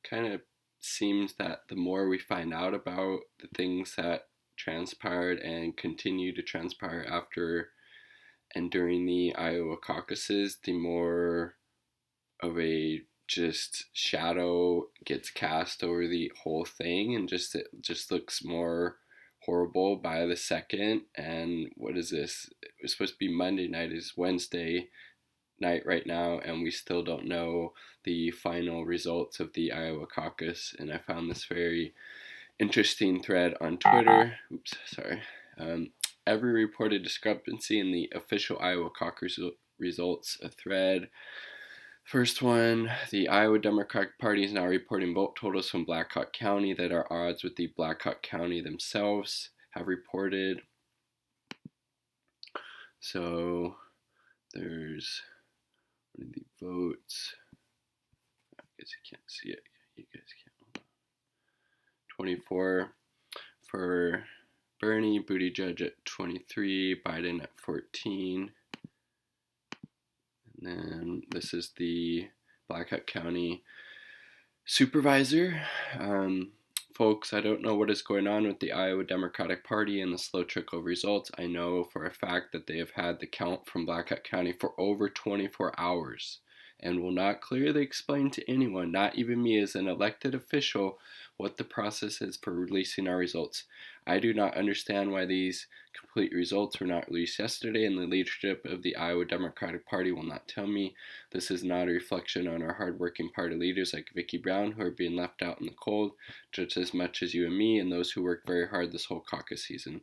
kind of seems that the more we find out about the things that transpired and continue to transpire after and during the Iowa caucuses, the more of a just shadow gets cast over the whole thing, and just it just looks more horrible by the second. And what is this? It was supposed to be Monday night, is Wednesday night right now, and we still don't know the final results of the Iowa caucus. And I found this very interesting thread on Twitter. Oops, sorry. Every reported discrepancy in the official Iowa caucus results, a thread. First one, the Iowa Democratic Party is now reporting vote totals from Black Hawk County that are odds with the Black Hawk County themselves have reported. So there's one of the votes. I guess you can't see it. You guys can't. 24 for Bernie, Buttigieg at 23, Biden at 14. And then this is the Black Hawk County supervisor. Folks, I don't know what is going on with the Iowa Democratic Party and the slow trickle of results. I know for a fact that they have had the count from Black Hawk County for over 24 hours and will not clearly explain to anyone, not even me as an elected official, what the process is for releasing our results. I do not understand why these complete results were not released yesterday, and the leadership of the Iowa Democratic Party will not tell me. This is not a reflection on our hardworking party leaders like Vicki Brown, who are being left out in the cold just as much as you and me, and those who worked very hard this whole caucus season.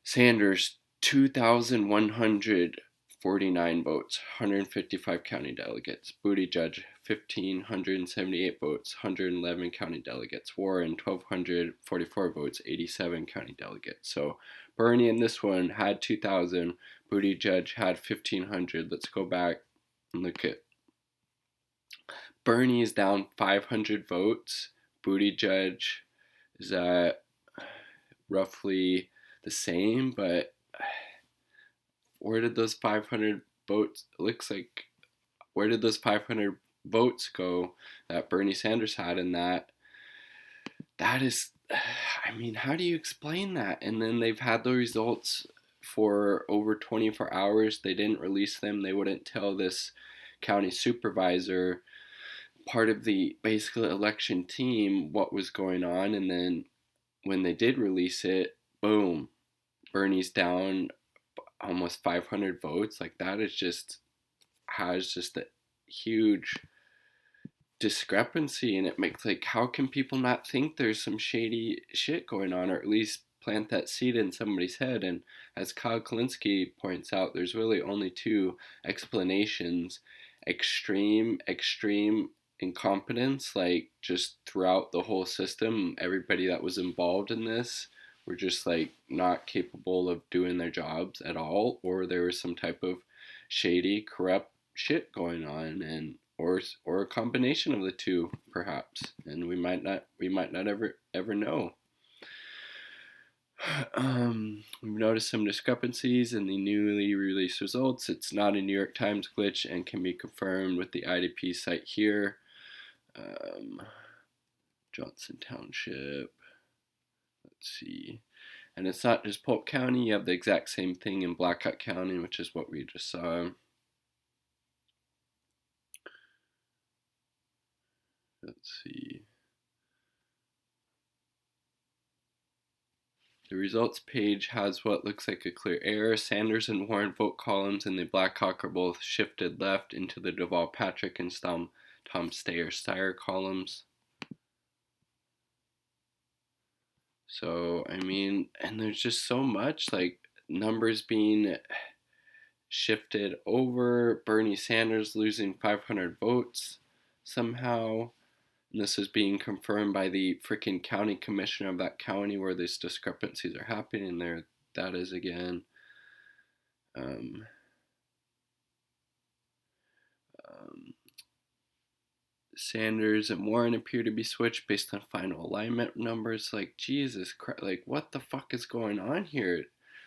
Sanders, 2,149 votes, 155 county delegates. Buttigieg, 1,578 votes, 111 county delegates. Warren, 1,244 votes, 87 county delegates. So Bernie in this one had 2,000. Buttigieg had 1,500. Let's go back and look at Bernie is down 500 votes. Buttigieg is at roughly the same, but where did those 500 votes, it looks like, where did those 500 votes go that Bernie Sanders had? And that is, I mean, how do you explain that? And then they've had the results for over 24 hours. They didn't release them. They wouldn't tell this county supervisor, part of the basically election team, what was going on. And then when they did release it, boom, Bernie's down almost 500 votes. Like, that is just, has just a huge discrepancy. And it makes, like, how can people not think there's some shady shit going on, or at least plant that seed in somebody's head? And as Kyle Kalinske points out, there's really only two explanations: extreme incompetence, like just throughout the whole system, everybody that was involved in this were just like not capable of doing their jobs at all, or there was some type of shady, corrupt shit going on, and or a combination of the two, perhaps. And we might not ever know. We've noticed some discrepancies in the newly released results. It's not a New York Times glitch and can be confirmed with the IDP site here. Johnson Township. Let's see. And it's not just Polk County. You have the exact same thing in Black Hawk County, which is what we just saw. Let's see. The results page has what looks like a clear error. Sanders and Warren vote columns in the Black Hawk are both shifted left into the Deval Patrick and Tom Steyer columns. So, I mean, and there's just so much, like, numbers being shifted over, Bernie Sanders losing 500 votes somehow. And this is being confirmed by the freaking county commissioner of that county where these discrepancies are happening. And there, that is again. Sanders and Warren appear to be switched based on final alignment numbers. Like, Jesus Christ, like, what the fuck is going on here?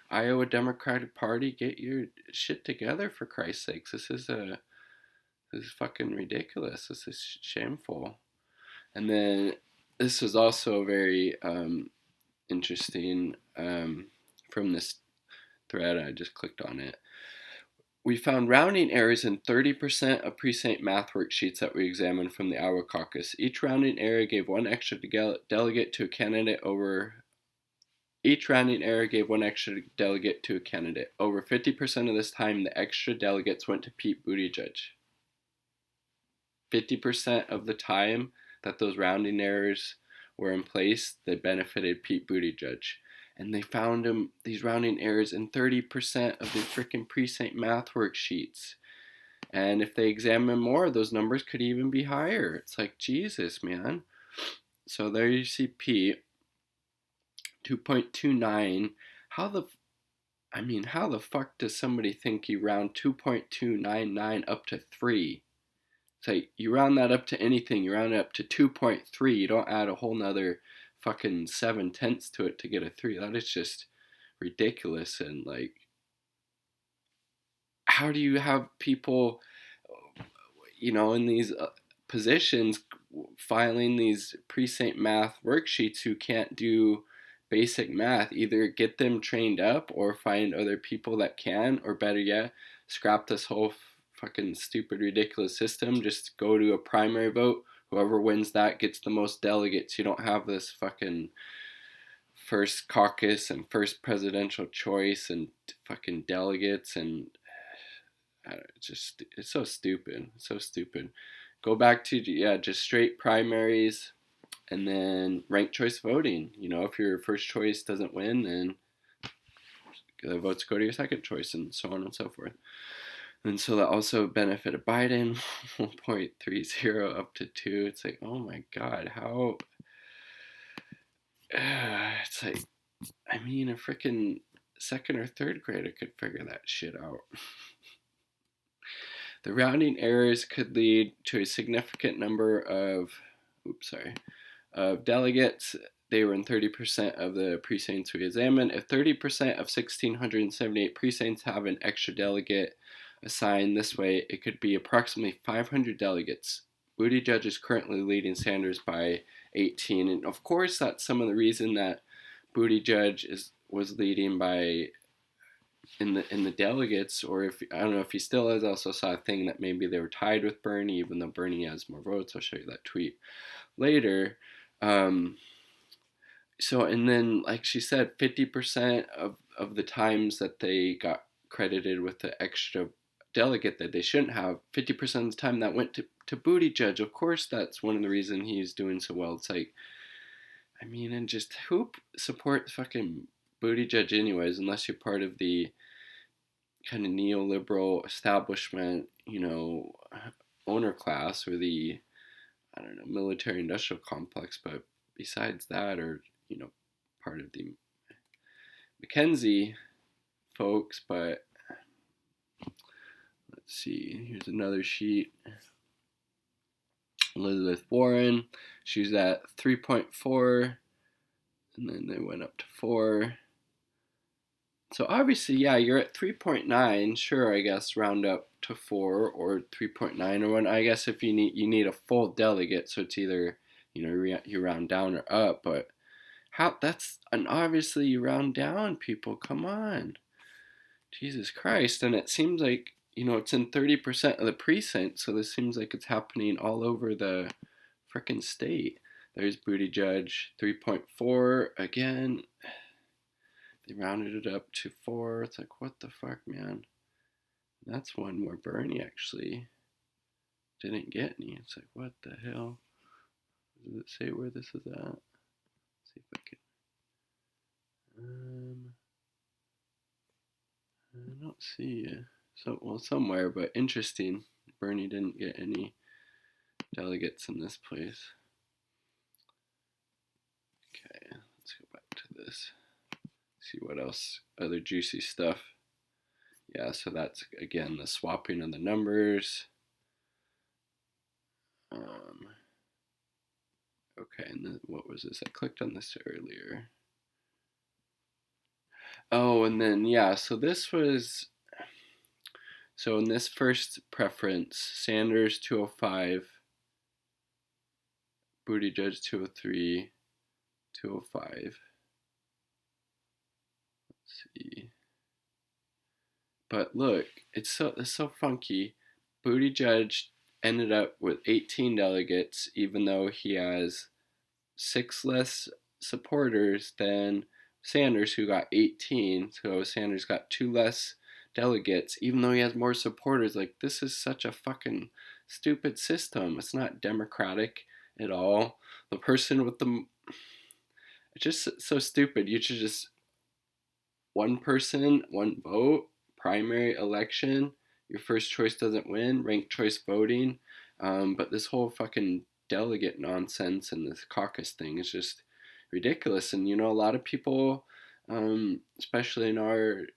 Iowa Democratic Party, get your shit together, for Christ's sakes. This is fucking ridiculous. This is shameful. And then this was also very interesting from this thread. I just clicked on it. We found rounding errors in 30% of precinct math worksheets that we examined from the Iowa caucus. Each rounding error gave one extra delegate to a candidate over. Each rounding error gave one extra delegate to a candidate. Over 50% of this time, the extra delegates went to Pete Buttigieg. 50% of the time that those rounding errors were in place, they benefited Pete Buttigieg. And they found these rounding errors in 30% of the freaking precinct math worksheets. And if they examine more, those numbers could even be higher. It's like, Jesus, man. So there you see Pete, 2.29. How the fuck does somebody think you round 2.299 up to 3? It's like, you round that up to anything. You round it up to 2.3. You don't add a whole nother fucking 7/10 to it to get a 3. That is just ridiculous. And like, how do you have people, in these positions filing these precinct math worksheets who can't do basic math? Either get them trained up or find other people that can, or better yet, scrap this whole fucking stupid, ridiculous system. Just go to a primary vote. Whoever wins that gets the most delegates. You don't have this fucking first caucus and first presidential choice and fucking delegates, and it's so stupid. It's so stupid. Go back to just straight primaries and then ranked choice voting. If your first choice doesn't win, then the votes go to your second choice, and so on and so forth. And so that also benefited Biden, 1.30 up to 2. It's like, oh my God, how? It's like, a freaking second or third grader could figure that shit out. The rounding errors could lead to a significant number of delegates. They were in 30% of the precincts we examined. If 30% of 1,678 precincts have an extra delegate assigned this way, it could be approximately 500 delegates. Buttigieg is currently leading Sanders by 18, and of course that's some of the reason that Buttigieg was leading by in the delegates, or if I don't know if he still is. I also saw a thing that maybe they were tied with Bernie, even though Bernie has more votes. I'll show you that tweet later. So, and then, like she said, 50% of the times that they got credited with the extra delegate that they shouldn't have, 50% of the time that went to Buttigieg. Of course, that's one of the reasons he's doing so well. It's like, and just who support fucking Buttigieg anyways, unless you're part of the kind of neoliberal establishment, owner class, or the, I don't know, military industrial complex. But besides that, or, part of the McKenzie folks. But let's see, here's another sheet. Elizabeth Warren, she's at 3.4, and then they went up to 4. So obviously, yeah, you're at 3.9. Sure, I guess round up to 4 or 3.9 or 1. I guess if you need a full delegate, so it's either you round down or up. But obviously you round down, people. Come on, Jesus Christ! And it seems like it's in 30% of the precinct, so this seems like it's happening all over the frickin' state. There's Buttigieg, 3.4 again. They rounded it up to 4. It's like, what the fuck, man? That's one where Bernie actually didn't get any. It's like, what the hell? Does it say where this is at? Let's see if I can. I don't see it. Somewhere, but interesting. Bernie didn't get any delegates in this place. Okay, let's go back to this. See what else, other juicy stuff. Yeah, so that's again the swapping of the numbers. Okay, and then what was this? I clicked on this earlier. Oh, and then so this was, so in this first preference, Sanders 205, Buttigieg 203, 205. Let's see. But look, it's so funky. Buttigieg ended up with 18 delegates, even though he has 6 less supporters than Sanders, who got 18. So Sanders got 2 less delegates, even though he has more supporters. Like, this is such a fucking stupid system. It's not democratic at all. The person with the it's just so stupid. You should just one person, one vote, primary election. Your first choice doesn't win, ranked choice voting. But this whole fucking delegate nonsense and this caucus thing is just ridiculous. And a lot of people, especially in our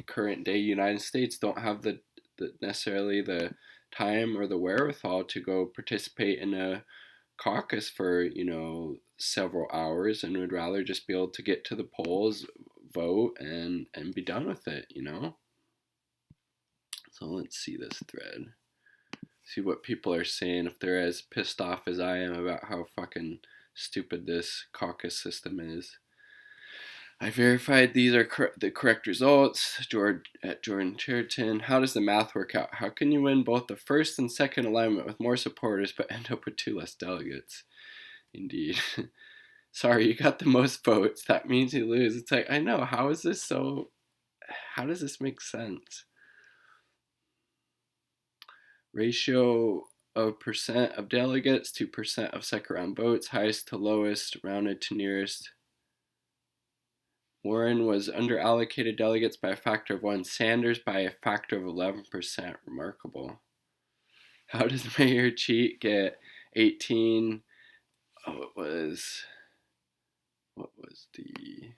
current day United States, don't have the necessarily the time or the wherewithal to go participate in a caucus for several hours, and would rather just be able to get to the polls, vote, and be done with it. So let's see this thread, see what people are saying, if they're as pissed off as I am about how fucking stupid this caucus system is. I verified these are the correct results. Jordan Cheriton. How does the math work out? How can you win both the first and second alignment with more supporters but end up with 2 less delegates? Indeed. Sorry, you got the most votes. That means you lose. It's like, I know. How does this make sense? Ratio of percent of delegates to percent of second round votes, highest to lowest, rounded to nearest. Warren was underallocated delegates by a factor of 1. Sanders by a factor of 11%. Remarkable. How does Mayor Cheat get 18? What was the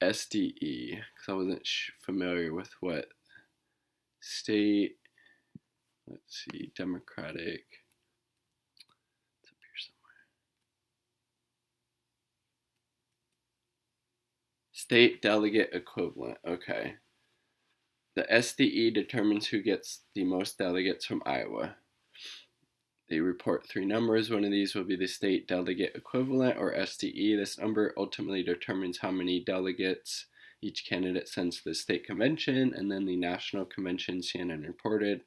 SDE? Because I wasn't familiar with what state. Let's see, Democratic. It's up here somewhere. State delegate equivalent. Okay. The SDE determines who gets the most delegates from Iowa. They report 3 numbers. One of these will be the state delegate equivalent, or SDE. This number ultimately determines how many delegates each candidate sends to the state convention, and then the national convention, CNN reported.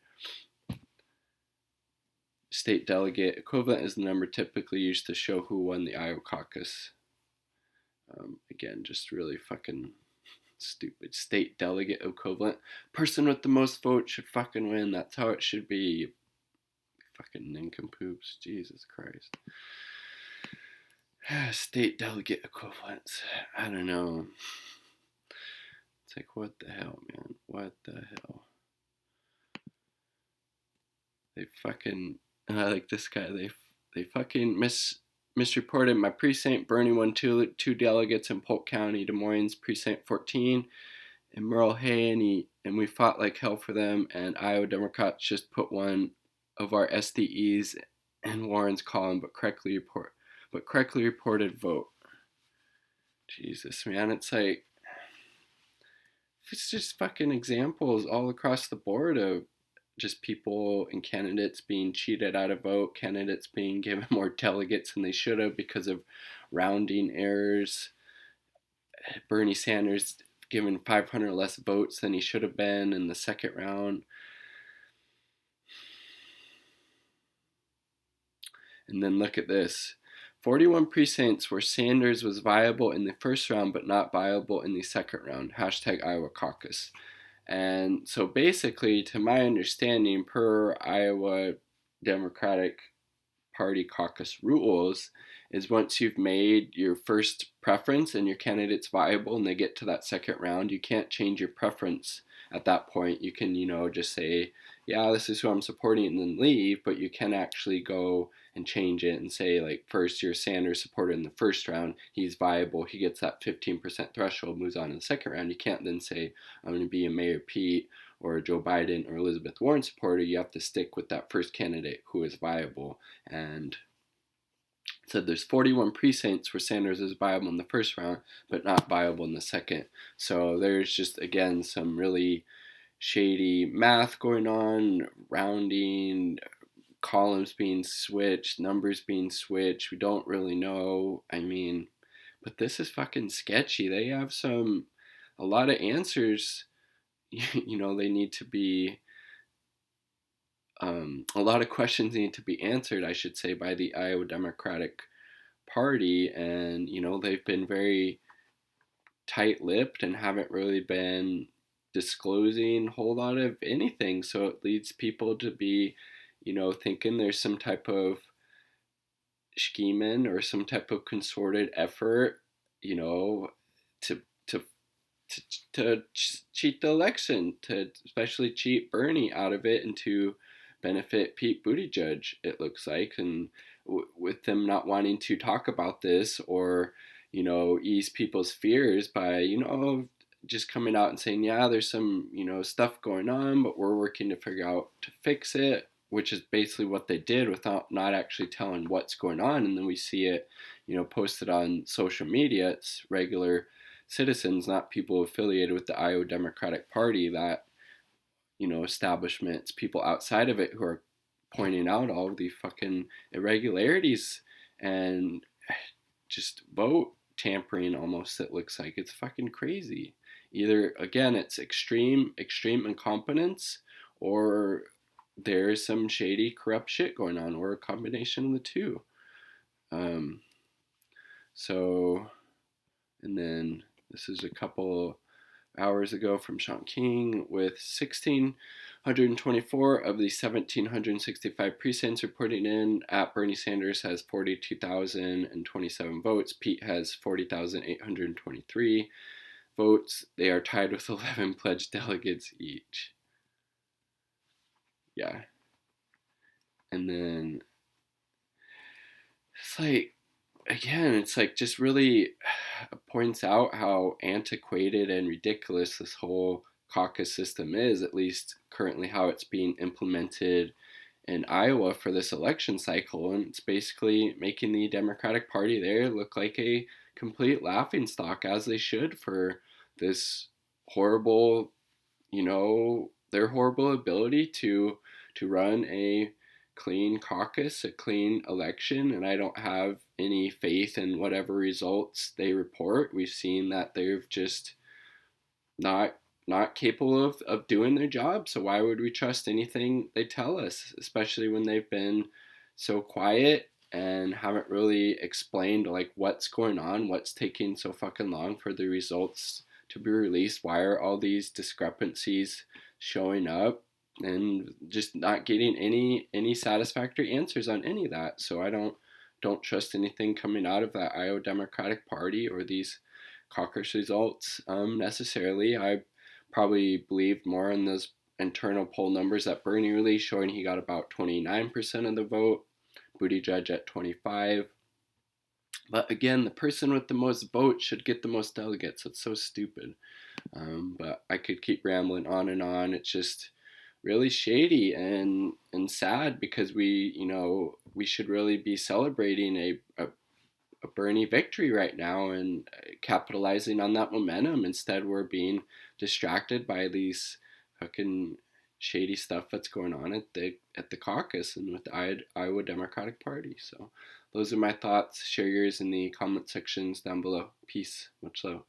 State delegate equivalent is the number typically used to show who won the Iowa caucus. Again, just really fucking stupid. State delegate equivalent. Person with the most votes should fucking win. That's how it should be. Fucking nincompoops. Jesus Christ. State delegate equivalents. I don't know. It's like, what the hell, man? What the hell? They fucking, like this guy, they fucking misreported my precinct. Bernie won two delegates in Polk County, Des Moines precinct 14, and Merle Hay, and we fought like hell for them, and Iowa Democrats just put one of our SDEs in Warren's column, but correctly reported vote. Jesus, man, it's like, it's just fucking examples all across the board of just people and candidates being cheated out of vote, candidates being given more delegates than they should have because of rounding errors. Bernie Sanders given 500 less votes than he should have been in the second round. And then look at this. 41 precincts where Sanders was viable in the first round but not viable in the second round. Hashtag Iowa Caucus. And so basically, to my understanding, per Iowa Democratic Party caucus rules, is once you've made your first preference and your candidate's viable and they get to that second round, you can't change your preference at that point. You can, just say, yeah, this is who I'm supporting, and then leave, but you can actually go and change it and say, like, first, you're Sanders supporter in the first round, he's viable, he gets that 15% threshold, moves on in the second round. You can't then say, I'm going to be a Mayor Pete or a Joe Biden or Elizabeth Warren supporter. You have to stick with that first candidate who is viable. And so there's 41 precincts where Sanders is viable in the first round, but not viable in the second. So there's just, again, some really shady math going on, rounding, columns being switched, numbers being switched. We don't really know. I mean, but this is fucking sketchy. They have a lot of answers. They need to be, a lot of questions need to be answered, I should say, by the Iowa Democratic Party. And, they've been very tight lipped and haven't really been disclosing a whole lot of anything. So it leads people to be, thinking there's some type of scheming or some type of concerted effort, to to to cheat the election, to especially cheat Bernie out of it, and to benefit Pete Buttigieg, it looks like. And with them not wanting to talk about this, or ease people's fears by just coming out and saying, yeah, there's some stuff going on, but we're working to figure out to fix it, which is basically what they did without not actually telling what's going on. And then we see it posted on social media. It's regular citizens, not people affiliated with the Iowa Democratic Party, that establishments, people outside of it, who are pointing out all of the fucking irregularities and just vote tampering, almost, it looks like. It's fucking crazy. Either, again, it's extreme incompetence, or there's some shady, corrupt shit going on, or a combination of the two. So, and then this is a couple hours ago from Sean King, with 1,624 of the 1,765 precincts reporting in. At Bernie Sanders has 42,027 votes. Pete has 40,823 votes. They are tied with 11 pledged delegates each. Yeah. And then it's like, again, it's like just really points out how antiquated and ridiculous this whole caucus system is, at least currently how it's being implemented in Iowa for this election cycle. And it's basically making the Democratic Party there look like a complete laughingstock, as they should, for this horrible, their horrible ability to run a clean caucus, a clean election. And I don't have any faith in whatever results they report. We've seen that they're just not capable of doing their job. So why would we trust anything they tell us, especially when they've been so quiet and haven't really explained like what's going on, what's taking so fucking long for the results to be released, why are all these discrepancies showing up, and just not getting any satisfactory answers on any of that. So I don't trust anything coming out of that Iowa Democratic Party or these caucus results necessarily. I probably believed more in those internal poll numbers that Bernie released, showing he got about 29% of the vote, Buttigieg at 25%. But again, the person with the most votes should get the most delegates. It's so stupid. But I could keep rambling on and on. It's just really shady and sad, because we should really be celebrating a Bernie victory right now and capitalizing on that momentum. Instead, we're being distracted by these fucking shady stuff that's going on at the caucus and with the Iowa Democratic Party. So those are my thoughts. Share yours in the comment sections down below. Peace. Much love.